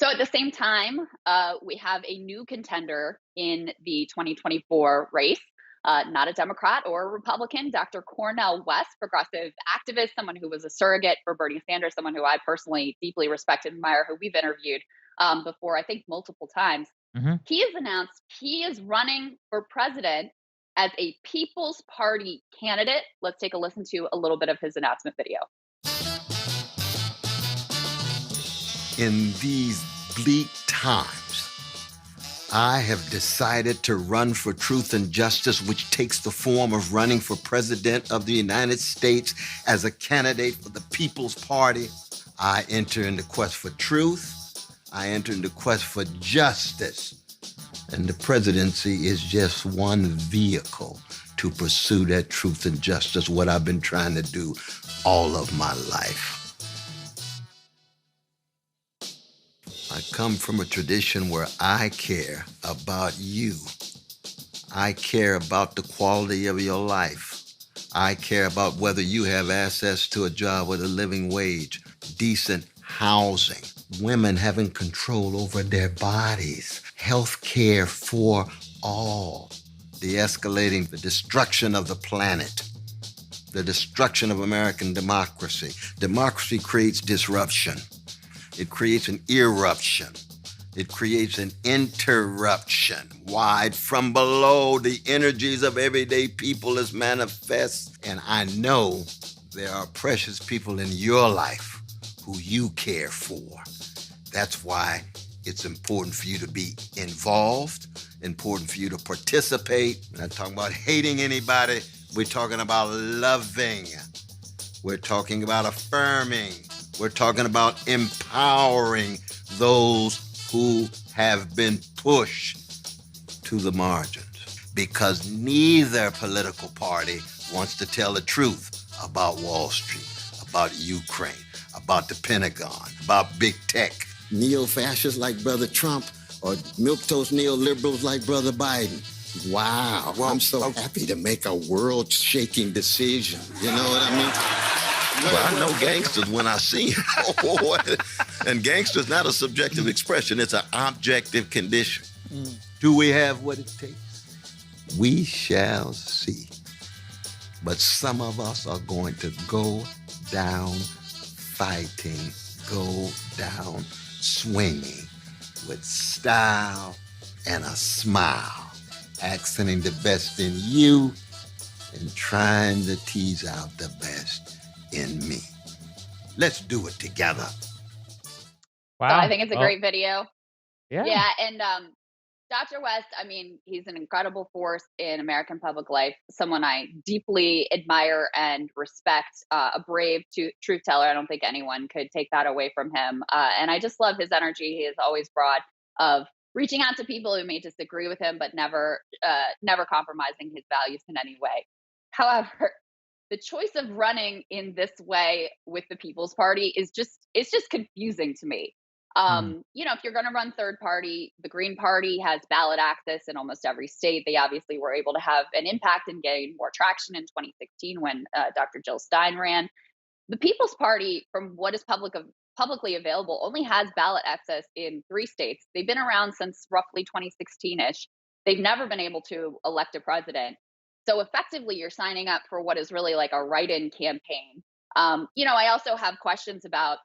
So at the same time, we have a new contender in the 2024 race, not a Democrat or a Republican, Dr. Cornel West, progressive activist, someone who was a surrogate for Bernie Sanders, someone who I personally deeply respect and admire, who we've interviewed before, I think multiple times. Mhm. He has announced he is running for president as a People's Party candidate. Let's take a listen to a little bit of his announcement video. In these bleak times, I have decided to run for truth and justice, which takes the form of running for president of the United States as a candidate for the People's Party. I enter in the quest for truth. I enter in the quest for justice. And the presidency is just one vehicle to pursue that truth and justice, what I've been trying to do all of my life. I come from a tradition where I care about you. I care about the quality of your life. I care about whether you have access to a job with a living wage, decent housing, women having control over their bodies, health care for all, de-escalating the destruction of the planet, the destruction of American democracy. Democracy creates disruption. It creates an eruption. It creates an interruption. Wide from below, the energies of everyday people is manifest. And I know there are precious people in your life who you care for. That's why it's important for you to be involved, important for you to participate. We're not talking about hating anybody. We're talking about loving. We're talking about affirming. We're talking about empowering those who have been pushed to the margins. Because neither political party wants to tell the truth about Wall Street, about Ukraine, about the Pentagon, about big tech. Neo-fascists like Brother Trump or milquetoast neoliberals like Brother Biden. Wow, well, I'm so happy to make a world-shaking decision. You know what I mean? Well, I know gangsters when I see them. And gangster's not a subjective expression, it's an objective condition. Do we have what it takes? We shall see. But some of us are going to go down fighting, go down swinging with style and a smile, accenting the best in you and trying to tease out the best in me. Let's do it together. So I Wow. think it's a Well, great video. yeah. Yeah, and Dr. West, I mean, he's an incredible force in American public life, someone I deeply admire and respect, a brave truth teller. I don't think anyone could take that away from him. And I just love his energy he has always brought of reaching out to people who may disagree with him, but never compromising his values in any way. However, the choice of running in this way with the People's Party is just confusing to me. Mm. If you're going to run third party, the Green Party has ballot access in almost every state. They obviously were able to have an impact and gain more traction in 2016 when Dr. Jill Stein ran. The People's Party, from what is publicly available, only has ballot access in 3 states. They've been around since roughly 2016-ish. They've never been able to elect a president. So effectively, you're signing up for what is really like a write-in campaign. I also have questions about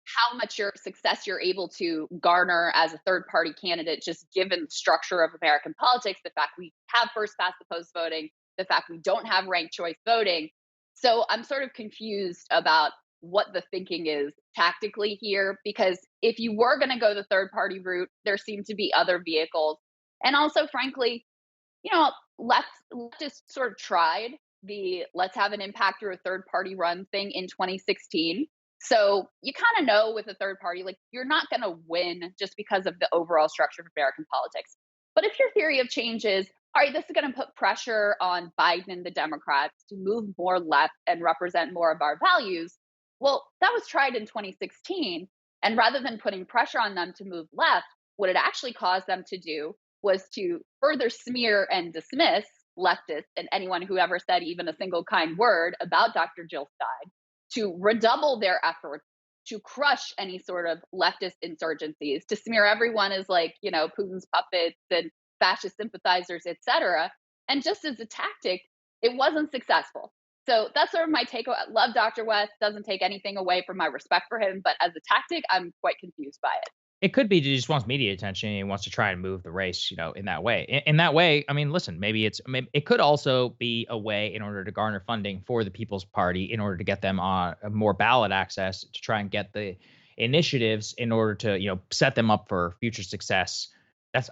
how much your success you're able to garner as a third party candidate, just given the structure of American politics, the fact we have first past the post voting, the fact we don't have ranked choice voting. So I'm sort of confused about what the thinking is tactically here, because if you were going to go the third party route, there seem to be other vehicles. And also, frankly, leftists sort of tried the let's have an impact through a third party run thing in 2016. So you kind of know with a third party, like you're not going to win just because of the overall structure of American politics. But if your theory of change is, all right, this is going to put pressure on Biden and the Democrats to move more left and represent more of our values, well, that was tried in 2016. And rather than putting pressure on them to move left, what it actually caused them to do was to further smear and dismiss leftists and anyone who ever said even a single kind word about Dr. Jill Stein, to redouble their efforts to crush any sort of leftist insurgencies, to smear everyone as like, Putin's puppets and fascist sympathizers, etc. And just as a tactic, it wasn't successful. So that's sort of my take. I love Dr. West, doesn't take anything away from my respect for him, but as a tactic, I'm quite confused by it. It could be that he just wants media attention and he wants to try and move the race, in that way. In that way, I mean, listen, it could also be a way in order to garner funding for the People's Party in order to get them on more ballot access to try and get the initiatives in order to, set them up for future success.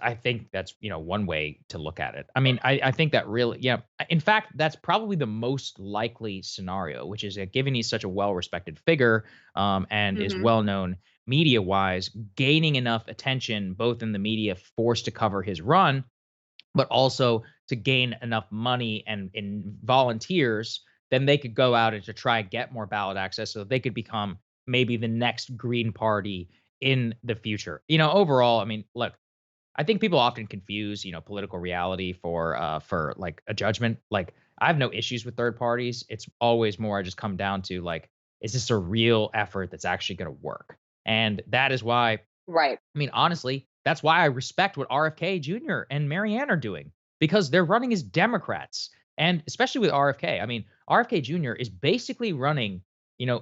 I think that's, one way to look at it. I mean, I think that really, yeah. In fact, that's probably the most likely scenario, which is given he's such a well-respected figure, and is Hmm. well known media wise, gaining enough attention both in the media forced to cover his run, but also to gain enough money and in volunteers, then they could go out and to try and get more ballot access so that they could become maybe the next Green Party in the future. Overall, I mean, look, I think people often confuse, political reality for like a judgment. Like I have no issues with third parties. It's always more I just come down to like, is this a real effort that's actually going to work? And that is why, Right. I mean, honestly, that's why I respect what RFK Jr. and Marianne are doing because they're running as Democrats. And especially with RFK, I mean, RFK Jr. is basically running,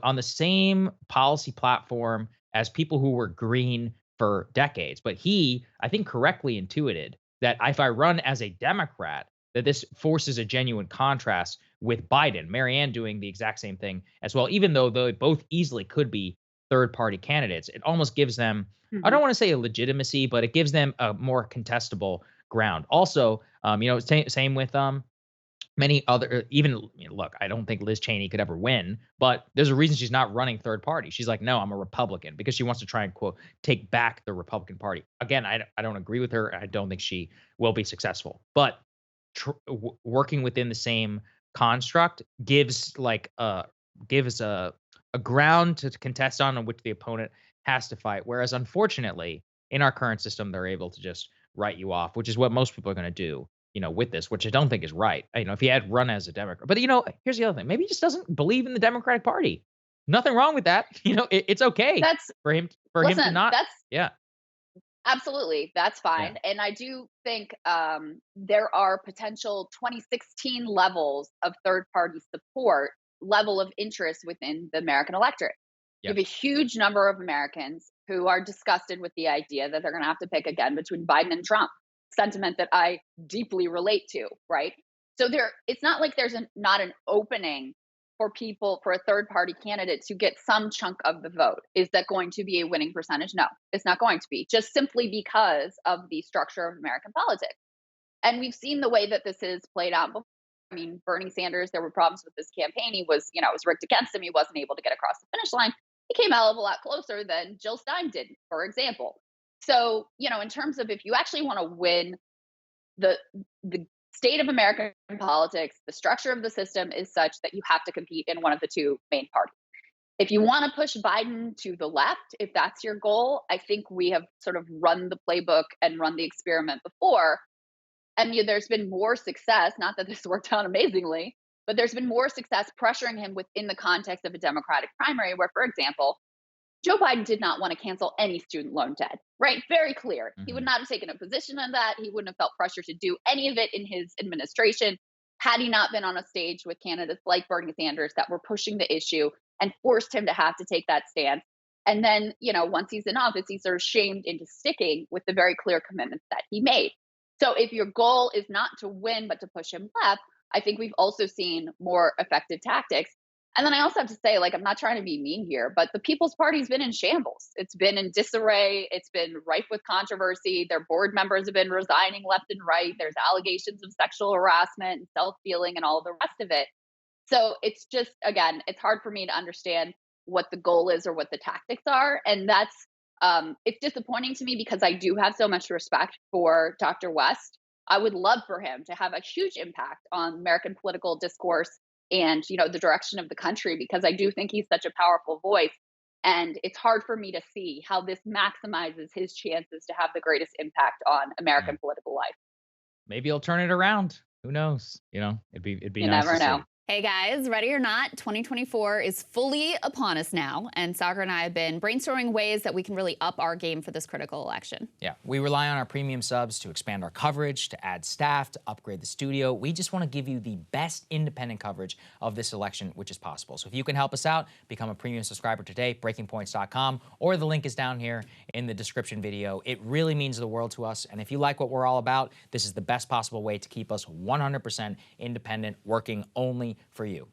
on the same policy platform as people who were green for decades. But he, I think, correctly intuited that if I run as a Democrat, that this forces a genuine contrast with Biden. Marianne doing the exact same thing as well, even though they both easily could be third party candidates. It almost gives them, I Hmm. don't want to say a legitimacy, but it gives them a more contestable ground. Also, same with many other, even look, I don't think Liz Cheney could ever win, but there's a reason she's not running third party. She's like, no, I'm a Republican because she wants to try and quote take back the Republican Party. Again, I don't agree with her. I don't think she will be successful, but working within the same construct gives a ground to contest on which the opponent has to fight. Whereas unfortunately, in our current system, they're able to just write you off, which is what most people are going to do, with this, which I don't think is right. If he had run as a Democrat, but here's the other thing. Maybe he just doesn't believe in the Democratic Party. Nothing wrong with that. It's okay That's for him to Listen, not. that's Yeah. absolutely, that's Yeah. fine. And I do think there are potential 2016 levels of third party support, level of interest within the American electorate. You Yep. have a huge number of Americans who are disgusted with the idea that they're going to have to pick again between Biden and Trump, sentiment that I deeply relate to, right? So it's not like there's not an opening for people, for a third party candidate to get some chunk of the vote. Is that going to be a winning percentage? No, it's not going to be, just simply because of the structure of American politics. And we've seen the way that this has played out before. I mean, Bernie Sanders, there were problems with his campaign. He was, it was rigged against him. He wasn't able to get across the finish line. He came out a lot closer than Jill Stein did, for example. So, in terms of if you actually want to win the the state of American politics, the structure of the system is such that you have to compete in one of the two main parties. If you want to push Biden to the left, if that's your goal, I think we have sort of run the playbook and run the experiment before. And there's been more success, not that this worked out amazingly, but there's been more success pressuring him within the context of a Democratic primary, where, for example, Joe Biden did not want to cancel any student loan debt, right? Very clear. He would Hmm. not have taken a position on that. He wouldn't have felt pressure to do any of it in his administration had he not been on a stage with candidates like Bernie Sanders that were pushing the issue and forced him to have to take that stance. And then, once he's in office, he's sort of shamed into sticking with the very clear commitments that he made. So if your goal is not to win, but to push him left, I think we've also seen more effective tactics. And then I also have to say, like, I'm not trying to be mean here, but the People's Party's been in shambles. It's been in disarray. It's been rife with controversy. Their board members have been resigning left and right. There's allegations of sexual harassment and self dealing and all the rest of it. So it's just, again, it's hard for me to understand what the goal is or what the tactics are. And it's disappointing to me because I do have so much respect for Dr. West. I would love for him to have a huge impact on American political discourse and, the direction of the country, because I do think he's such a powerful voice. And it's hard for me to see how this maximizes his chances to have the greatest impact on Yeah. American political life. Maybe he'll turn it around. Who knows? It'd be You nice never to know. see. Hey guys, ready or not, 2024 is fully upon us now, and Saagar and I have been brainstorming ways that we can really up our game for this critical election. Yeah, we rely on our premium subs to expand our coverage, to add staff, to upgrade the studio. We just want to give you the best independent coverage of this election, which is possible. So if you can help us out, become a premium subscriber today, breakingpoints.com, or the link is down here in the description video. It really means the world to us, and if you like what we're all about, this is the best possible way to keep us 100% independent, working only for you.